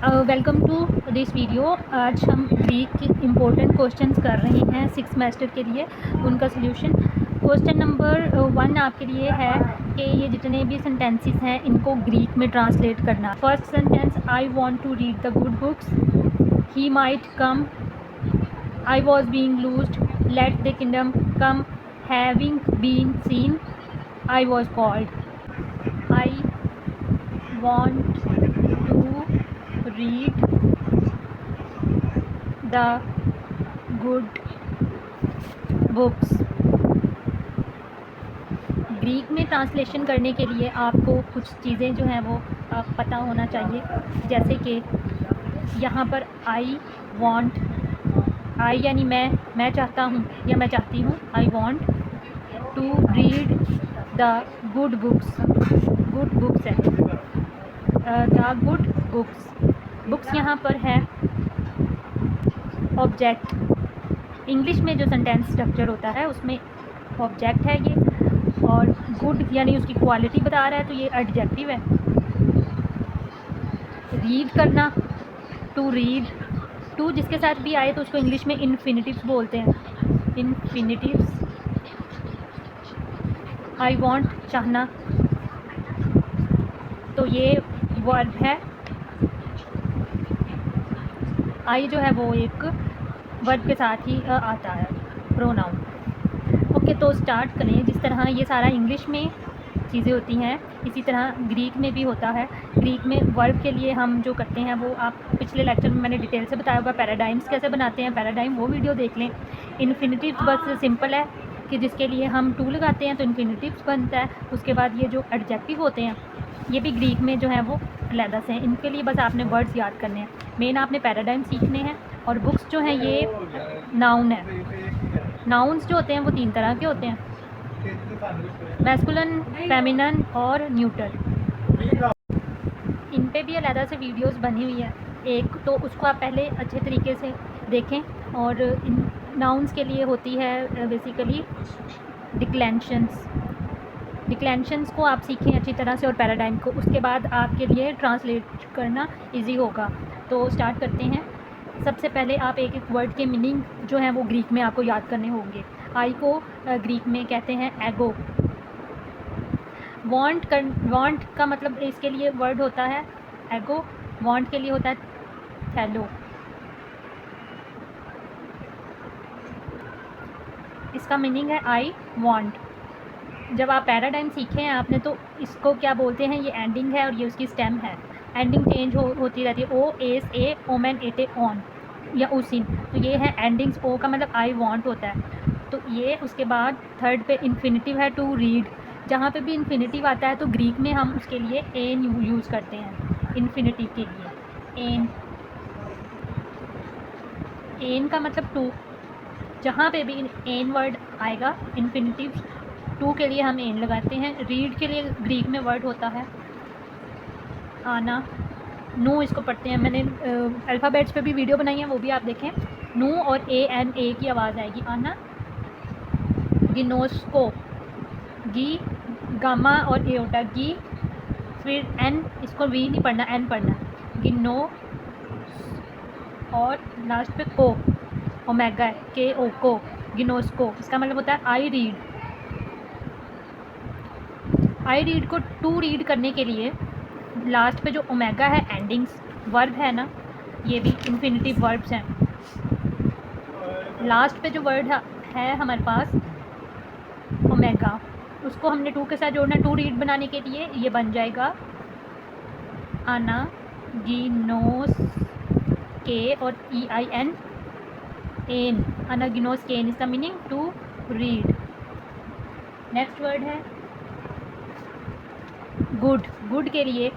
Welcome to this video. आज हम Greek के इम्पोर्टेंट क्वेश्चंस कर रहे हैं 6 सेमेस्टर के लिए, उनका सोल्यूशन। क्वेश्चन नंबर 1 आपके लिए है कि ये जितने भी सेंटेंसेस हैं इनको ग्रीक में ट्रांसलेट करना। First sentence, I want to read the good books, he might come, I was being loosed, let the kingdom come, having been seen, I was called. I want to read the good books। Greek में translation करने के लिए आपको कुछ चीज़ें जो हैं वो पता होना चाहिए, जैसे कि यहाँ पर आई वांट, आई यानी मैं चाहता हूँ या मैं चाहती हूँ। I want to read the good books, good books है, द गुड बुक्स। बुक्स यहाँ पर है ऑब्जेक्ट। इंग्लिश में जो सेंटेंस स्ट्रक्चर होता है उसमें ऑब्जेक्ट है ये, और गुड यानी उसकी क्वालिटी बता रहा है तो ये एडजेक्टिव है। रीड करना, टू रीड, टू जिसके साथ भी आए तो उसको इंग्लिश में इन्फिनिटिव्स बोलते हैं, इन्फिनिटिव्स। आई वांट चाहना, तो ये वर्ब है। आई जो है वो एक वर्ब के साथ ही आता है, प्रोनाउन। ओके, तो स्टार्ट करें। जिस तरह ये सारा इंग्लिश में चीज़ें होती हैं इसी तरह ग्रीक में भी होता है। ग्रीक में वर्ब के लिए हम जो करते हैं वो आप पिछले लेक्चर में मैंने डिटेल से बताया होगा। पैराडाइम्स कैसे बनाते हैं, पैराडाइम वो वीडियो देख लें। इन्फिनिटिव बस सिंपल है कि जिसके लिए हम टू लगाते हैं तो इन्फिनिटिव्स बनता है। उसके बाद ये जो एडजेक्टिव होते हैं ये भी ग्रीक में जो है वो अलहदा से हैं। इनके लिए बस आपने वर्ड्स याद करने हैं, मेन आपने पैराडाइम सीखने हैं। और बुक्स जो हैं ये नाउन है। नाउन्स जो होते हैं वो 3 तरह के होते हैं, मैस्कुलिन, फेमिनिन और न्यूट्रल। इन पे भी अलहदा से वीडियोस बनी हुई है एक, तो उसको आप पहले अच्छे तरीके से देखें। और इन नाउन्स के लिए होती है बेसिकली डिक्लेंशंस। डिक्लेंशंस को आप सीखें अच्छी तरह से और पैराडाइम को, उसके बाद आपके लिए ट्रांसलेट करना इजी होगा। तो स्टार्ट करते हैं। सबसे पहले आप एक एक वर्ड के मीनिंग जो है वो ग्रीक में आपको याद करने होंगे। आई को ग्रीक में कहते हैं एगो। वांट का मतलब इसके लिए वर्ड होता है एगो, वांट के लिए होता है थैलो। इसका मीनिंग है आई वांट। जब आप पैराडाइम सीखे हैं आपने तो इसको क्या बोलते हैं, ये एंडिंग है और ये उसकी स्टेम है। एंडिंग चेंज होती रहती है, ओ एस ए ओमेन एटे ऑन या उसिन, तो ये है एंडिंग्स। ओ का मतलब आई वांट होता है, तो ये। उसके बाद थर्ड पे इन्फिनिटिव है टू रीड। जहाँ पे भी इन्फिनिटिव आता है तो ग्रीक में हम उसके लिए एन यूज़ करते हैं इन्फिनिटिव के लिए। एन का मतलब टू। जहाँ पे भी एन वर्ड आएगा इन्फिनिटिव टू के लिए हम एन लगाते हैं। रीड के लिए ग्रीक में वर्ड होता है आना। नू इसको पढ़ते हैं, मैंने अल्फ़ाबेट्स पे भी वीडियो बनाई है, वो भी आप देखें। नू और ए एन ए की आवाज़ आएगी, आना। गिनोस्को, गी गामा और एओटा, गी। फिर एन, इसको वी नहीं पढ़ना, एन पढ़ना, गिनो। और लास्ट पे को, ओमेगा के ओ को, गिनोस्को। इसका मतलब होता है आई रीड। आई रीड को टू रीड करने के लिए लास्ट पे जो ओमेगा है एंडिंग्स वर्ब है ना, ये भी इन्फिनिटिव वर्ब्स हैं। लास्ट पे जो वर्ड है हमारे पास ओमेगा, उसको हमने टू के साथ जोड़ना। टू रीड बनाने के लिए ये बन जाएगा आना गिनोस के और ई आई एन एन, अनागिनोस केन। इसका meaning to read. Next word है गुड। गुड के लिए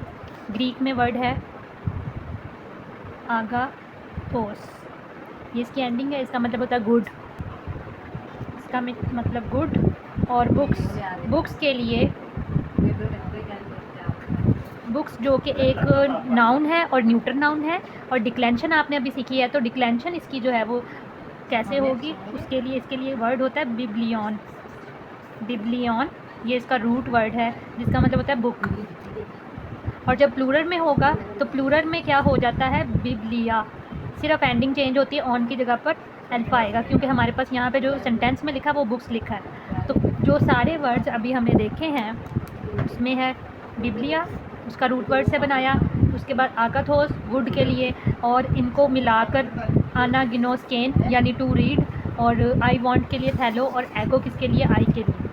ग्रीक में वर्ड है आगाथोस, ये इसकी एंडिंग है। इसका मतलब होता है गुड, इसका मतलब गुड। और बुक्स के लिए, बुक्स जो कि एक नाउन है और न्यूट्रल नाउन है। और डिक्लेंशन आपने अभी सीखी है, तो डिक्लेंशन इसकी जो है वो कैसे होगी, उसके लिए इसके लिए वर्ड होता है बिब्लियन। बिब्लियन ये इसका रूट वर्ड है जिसका मतलब होता है बुक। और जब प्लूरल में होगा तो प्लूरल में क्या हो जाता है, बिब्लिया, सिर्फ एंडिंग चेंज होती है, ऑन की जगह पर अल्फ़ा आएगा, क्योंकि हमारे पास यहाँ पे जो सेंटेंस में लिखा है वो बुक्स लिखा है। तो जो सारे वर्ड्स अभी हमने देखे हैं उसमें है बिब्लिया, उसका रूट वर्ड से बनाया, उसके बाद आकाथोस वुड के लिए, और इनको मिलाकर आना गिनोस केन यानी टू रीड, और आई वांट के लिए थैलो, और एगो किसके लिए, आई के लिए।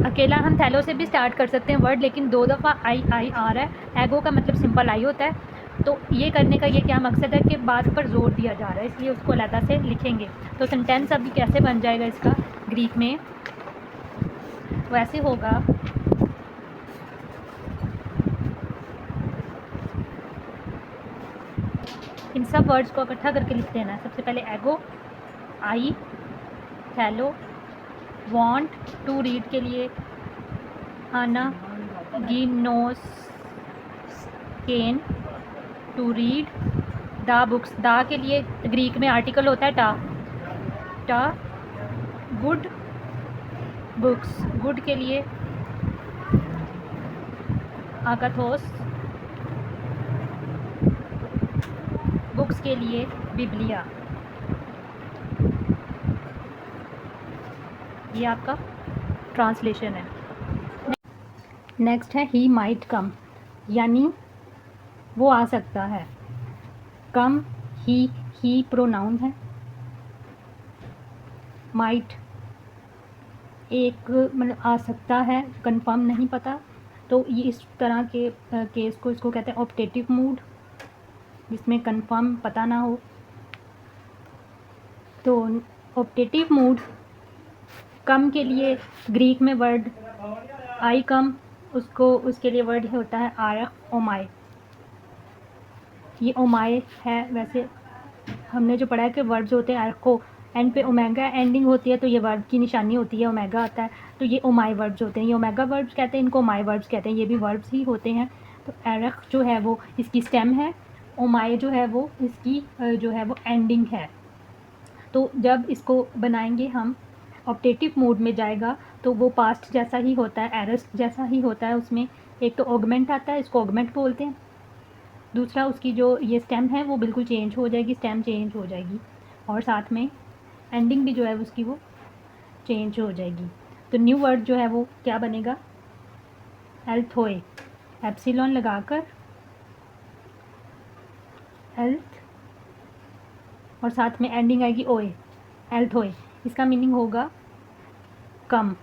अकेला हम थैलो से भी स्टार्ट कर सकते हैं वर्ड, लेकिन 2 दफ़ा आई आई आ रहा है, एगो का मतलब सिंपल आई होता है। तो ये करने का ये क्या मकसद है कि बात पर जोर दिया जा रहा है, इसलिए उसको अलग से लिखेंगे। तो सेंटेंस अभी कैसे बन जाएगा इसका ग्रीक में, वैसे होगा, इन सब वर्ड्स को इकट्ठा करके लिख देना है। सबसे पहले एगो, आई, थैलो, वांट, टू रीड के लिए आना, गिनोस केन, टू रीड, दा बुक्स, दा के लिए ग्रीक में आर्टिकल होता है टा, टा, गुड बुक्स, गुड के लिए आकाथोस, बुक्स के लिए बिब्लिया। ये आपका ट्रांसलेशन है। नेक्स्ट है ही माइट कम, यानी वो आ सकता है। कम, ही प्रोनाउन है। माइट एक मतलब आ सकता है, कंफर्म नहीं पता, तो ये इस तरह के केस को इसको कहते हैं ऑप्टेटिव मूड, जिसमें कंफर्म पता ना हो। तो ऑप्टेटिव मूड कम के लिए ग्रीक में वर्ड आई कम, उसके लिए वर्ड होता है आरख ओमाए। ये ओमाए है, वैसे हमने जो पढ़ा है कि वर्ड्स होते हैं आरख को एंड पे ओमेगा एंडिंग होती है, तो ये वर्ड की निशानी होती है, ओमेगा आता है, तो ये ओमाए वर्ड्स होते हैं। ये ओमेगा वर्ड्स कहते हैं, इनको ओमाए वर्ड्स कहते हैं, ये भी वर्ड्स ही होते हैं। तो आरख जो है वो इसकी स्टेम है, ओमाए जो है वो इसकी जो है वो एंडिंग है। तो जब इसको बनाएंगे हम ऑप्टेटिव मोड में जाएगा, तो वो पास्ट जैसा ही होता है, एरस्ट जैसा ही होता है। उसमें एक तो ऑगमेंट आता है, इसको ऑगमेंट बोलते हैं। दूसरा उसकी जो ये स्टेम है वो बिल्कुल चेंज हो जाएगी, स्टेम चेंज हो जाएगी, और साथ में एंडिंग भी जो है उसकी वो चेंज हो जाएगी। तो न्यू वर्ड जो है वो क्या बनेगा, एल्थोए, एप्सिलॉन लगाकर एल्थ, और साथ में एंडिंग आएगी ओए, एल्थोए। इसका मीनिंग होगा कम,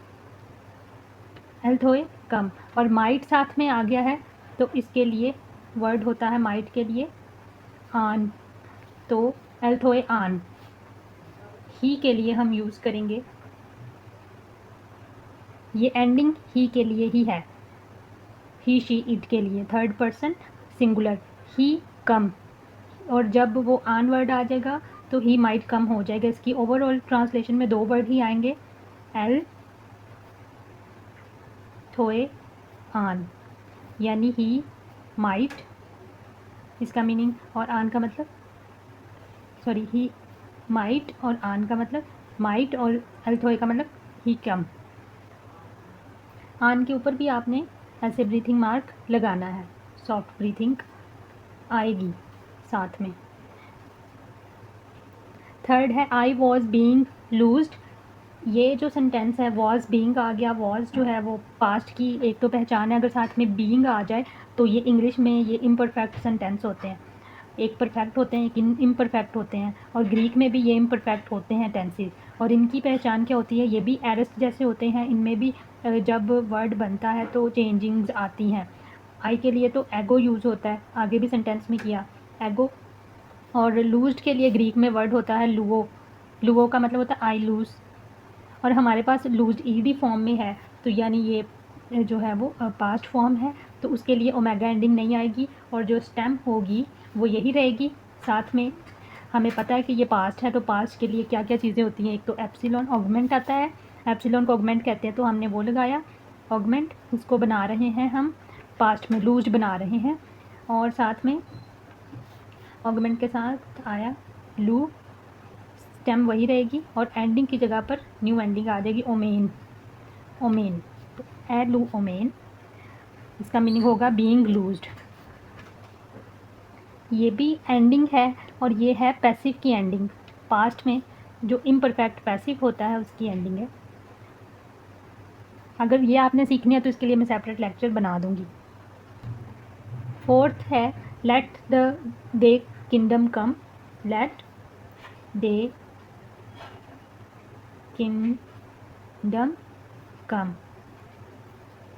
एल्थोए कम। और माइट साथ में आ गया है, तो इसके लिए वर्ड होता है माइट के लिए आन, तो एल्थोए आन। ही के लिए हम यूज़ करेंगे, ये एंडिंग ही के लिए ही है, ही शी इट के लिए, थर्ड पर्सन सिंगुलर, ही कम। और जब वो आन वर्ड आ जाएगा तो ही माइट कम हो जाएगा। इसकी ओवरऑल ट्रांसलेशन में 2 वर्ड ही आएंगे, एल थोए आन, यानी ही माइट, इसका मीनिंग, और आन का मतलब, सॉरी, ही माइट और आन का मतलब माइट, और एल्थोए का मतलब ही कम। आन के ऊपर भी आपने ऐसे ब्रीथिंग मार्क लगाना है, सॉफ्ट ब्रीथिंग आएगी साथ में। थर्ड है आई वॉज बीइंग लूज्ड। ये जो सेंटेंस है वॉज बीइंग आ गया, वॉज जो है वो पास्ट की एक तो पहचान है, अगर साथ में बीइंग आ जाए तो ये इंग्लिश में ये इम्परफेक्ट सेंटेंस होते हैं। एक परफेक्ट होते हैं, एक इम्परफेक्ट होते हैं, और ग्रीक में भी ये इम्परफेक्ट होते हैं टेंसेस। और इनकी पहचान क्या होती है, ये भी एरस्ट जैसे होते हैं, इनमें भी जब वर्ड बनता है तो चेंजिंग्स आती हैं। आई के लिए तो एगो यूज़ होता है, आगे भी सेंटेंस में किया एगो। और लूज्ड के लिए ग्रीक में वर्ड होता है लुओ, लुओ का मतलब होता है आई लूज़, और हमारे पास लूज्ड ईडी फॉर्म में है, तो यानी ये जो है वो पास्ट फॉर्म है, तो उसके लिए ओमेगा एंडिंग नहीं आएगी, और जो स्टेम होगी वो यही रहेगी। साथ में हमें पता है कि ये पास्ट है, तो पास्ट के लिए क्या क्या चीज़ें होती हैं, एक तो एप्सिलॉन ऑगमेंट आता है, एप्सिलॉन को ऑगमेंट कहते हैं, तो हमने वो लगाया ऑगमेंट, उसको बना रहे हैं हम पास्ट में, लूज बना रहे हैं, और साथ में ऑगमेंट के साथ आया लू, स्टेम वही रहेगी, और एंडिंग की जगह पर न्यू एंडिंग आ जाएगी, ओमेन, ओमेन, तो ए लू ओमेन। इसका मीनिंग होगा बीइंग लूज्ड। ये भी एंडिंग है और ये है पैसिव की एंडिंग। पास्ट में जो इम्परफेक्ट पैसिव होता है उसकी एंडिंग है। अगर ये आपने सीखनी है तो इसके लिए मैं सेपरेट लेक्चर बना दूंगी। फोर्थ है let the thy kingdom come. Let thy kingdom come.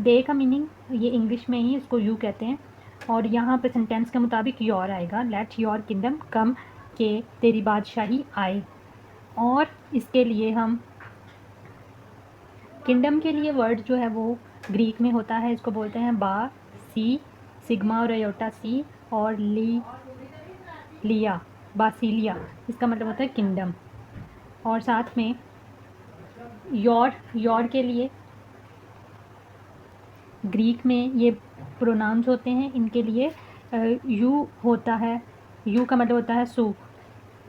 Thy का मीनिंग ये इंग्लिश में ही इसको यू कहते हैं और यहाँ पे सेंटेंस के मुताबिक योर आएगा। लेट योर किंगडम कम के तेरी बादशाही आए। और इसके लिए हम किंगडम के लिए वर्ड जो है वो ग्रीक में होता है, इसको बोलते हैं बा सी, सिग्मा और आयोटा सी और लिया, बासिलिया। इसका मतलब होता है किंगडम। और साथ में योर के लिए ग्रीक में ये प्रोनाउंस होते हैं, इनके लिए यू होता है। यू का मतलब होता है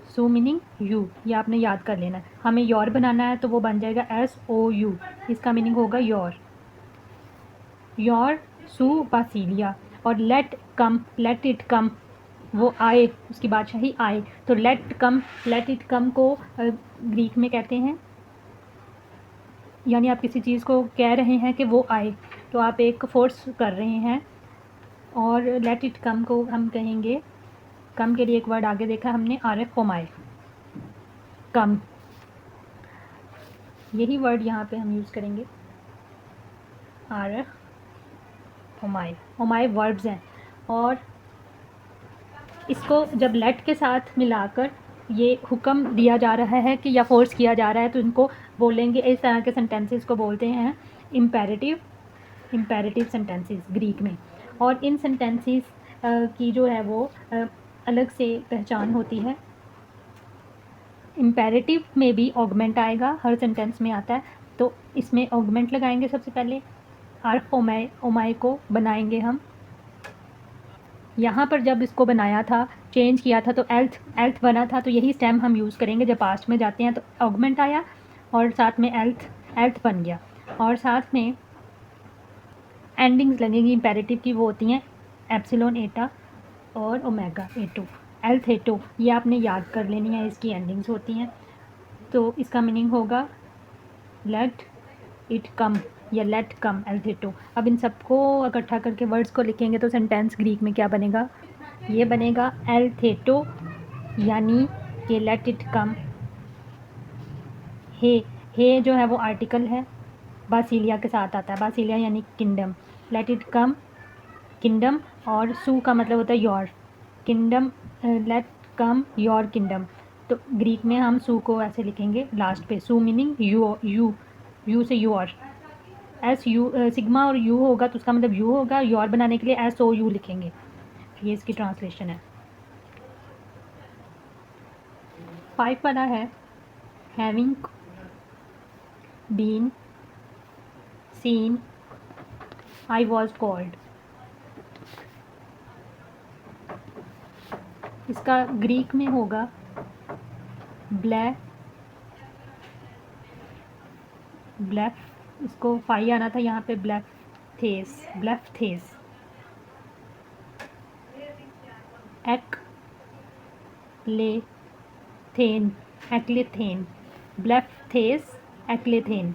सू मीनिंग यू, ये आपने याद कर लेना है। हमें योर बनाना है तो वो बन जाएगा SOU, इसका मीनिंग होगा योर सू बासिलिया। और लेट इट कम, वो आए, उसकी बादशाही आए। तो लेट इट कम को ग्रीक में कहते हैं, यानी आप किसी चीज़ को कह रहे हैं कि वो आए तो आप एक फोर्स कर रहे हैं। और लेट इट कम को हम कहेंगे, कम के लिए एक वर्ड आगे देखा हमने आरफ होमाए, कम। यही वर्ड यहाँ पे हम यूज़ करेंगे, आरफ होमाए वर्ब्स हैं। और इसको जब लेट के साथ मिलाकर ये हुक्म दिया जा रहा है कि या फोर्स किया जा रहा है तो इनको बोलेंगे, इस तरह के सेंटेंसेस को बोलते हैं इम्पेरेटिव सेंटेंसेस ग्रीक में। और इन सेंटेंसेस की जो है वो अलग से पहचान होती है। इम्पेरेटिव में भी ऑगमेंट आएगा, हर सेंटेंस में आता है, तो इसमें ऑगमेंट लगाएंगे। सबसे पहले आर्फ ओमाए को बनाएंगे हम। यहाँ पर जब इसको बनाया था, चेंज किया था, तो एल्थ बना था, तो यही स्टेम हम यूज़ करेंगे। जब पास्ट में जाते हैं तो ऑगमेंट आया और साथ में एल्थ बन गया। और साथ में एंडिंग्स लगेंगी इम्पेरेटिव की, वो होती हैं एप्सिलॉन एटा और ओमेगा एटो, एल्थ एटो, ये आपने याद कर लेनी है, इसकी एंडिंग्स होती हैं। तो इसका मीनिंग होगा लेट इट कम या लेट कम, एल्थ एटो। अब इन सबको इकट्ठा करके वर्ड्स को लिखेंगे तो सेंटेंस ग्रीक में क्या बनेगा, ये बनेगा एल्थ एटो, यानी कि लेट इट कम। हे जो है वो आर्टिकल है, बासिलिया के साथ आता है, बासिलिया यानी kingdom. Let it come kingdom, और सू का मतलब होता है your kingdom, let come your kingdom. तो ग्रीक में हम सू को ऐसे लिखेंगे लास्ट पे, सू मीनिंग यू से योर, सिग्मा और यू होगा तो उसका मतलब यू होगा। योर बनाने के लिए SOU लिखेंगे, ये इसकी ट्रांसलेशन है। 5 वाला है having been seen I was called. इसका ग्रीक में होगा ब्लैफ, इसको फाई आना था यहाँ पे, ब्लैफथेस एक्लेथेन ब्लैफथेस एक्लेथेन,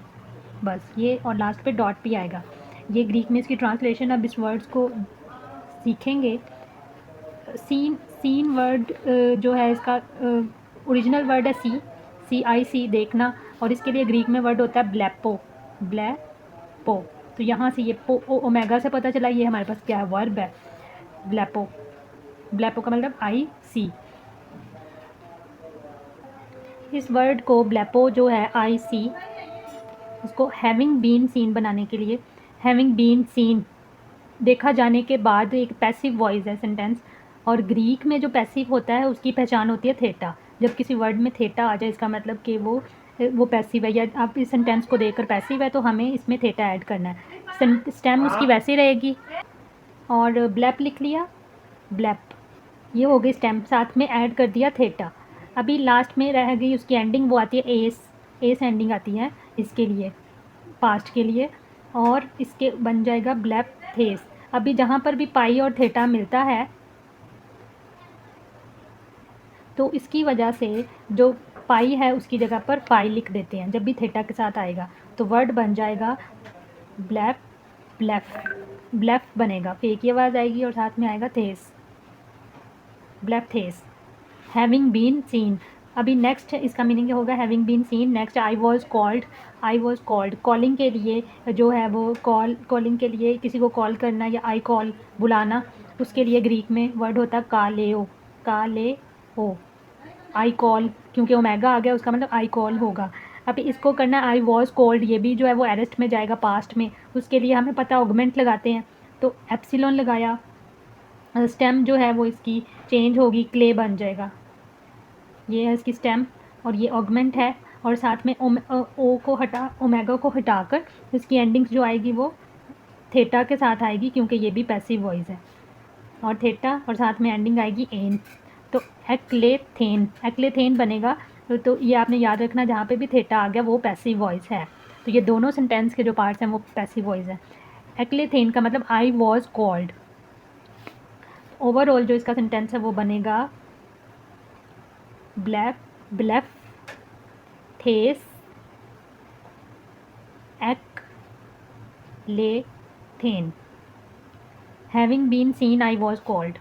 बस ये, और लास्ट पे डॉट भी आएगा। ये ग्रीक में इसकी ट्रांसलेशन। अब इस वर्ड्स को सीखेंगे। सीन वर्ड जो है इसका ओरिजिनल वर्ड है CIC, देखना, और इसके लिए ग्रीक में वर्ड होता है ब्लैपो। तो यहाँ से ये ओमेगा से पता चला ये हमारे पास क्या है, वर्ब है ब्लैपो का मतलब IC। इस वर्ड को ब्लैपो जो है IC, इसको हैविंग बीन सीन बनाने के लिए, हैविंग बीन सीन देखा जाने के बाद, एक पैसिव वॉइस है सेंटेंस। और ग्रीक में जो पैसिव होता है उसकी पहचान होती है थेटा। जब किसी वर्ड में थेटा आ जाए इसका मतलब कि वो पैसिव है, या आप इस सेंटेंस को देखकर पैसिव है तो हमें इसमें थेटा ऐड करना है। स्टेम उसकी वैसे रहेगी। और ब्लैप लिख लिया, ब्लैप, ये हो गई स्टेम, साथ में ऐड कर दिया थेटा। अभी लास्ट में रह गई उसकी एंडिंग, वो आती है एस एंडिंग आती है इसके लिए, पास्ट के लिए, और इसके बन जाएगा ब्लैपथेस। अभी जहाँ पर भी पाई और थीटा मिलता है तो इसकी वजह से जो पाई है उसकी जगह पर पाई लिख देते हैं जब भी थीटा के साथ आएगा, तो वर्ड बन जाएगा ब्लैफ ब्लैफ ब्लैफ बनेगा, फे की आवाज़ आएगी और साथ में आएगा थेस, ब्लैफ थेस। हैविंग बीन सीन, अभी नेक्स्ट इसका मीनिंग होगा having been seen. Next I was called, calling के लिए जो है वो कॉलिंग के लिए किसी को कॉल करना या आई कॉल बुलाना, उसके लिए ग्रीक में वर्ड होता है कालेओ, आई कॉल, क्योंकि ओमेगा आ गया उसका मतलब आई कॉल होगा। अभी इसको करना है आई वॉज कॉल्ड, ये भी जो है वो एरेस्ट में जाएगा पास्ट में, उसके लिए हमें पता ऑगमेंट लगाते हैं, तो एप्सिलॉन लगाया, स्टेम जो है वो इसकी चेंज होगी, क्ले बन जाएगा, ये है इसकी स्टेम और ये ऑगमेंट है, और साथ में ओ को ओमेगा को हटाकर इसकी एंडिंग्स जो आएगी वो थीटा के साथ आएगी, क्योंकि ये भी पैसिव वॉइस है, और थीटा और साथ में एंडिंग आएगी एन, तो एक्लेथेन बनेगा। तो ये आपने याद रखना, जहाँ पे भी थीटा आ गया वो पैसिव वॉइस है, तो ये दोनों सेंटेंस के जो पार्ट्स हैं वो पैसिव वॉइस है। एक्लेथेन का मतलब आई वॉज कॉल्ड। ओवरऑल जो इसका सेंटेंस है वो बनेगा ब्लेफ थेस एक्लेथेन, having been seen I was called.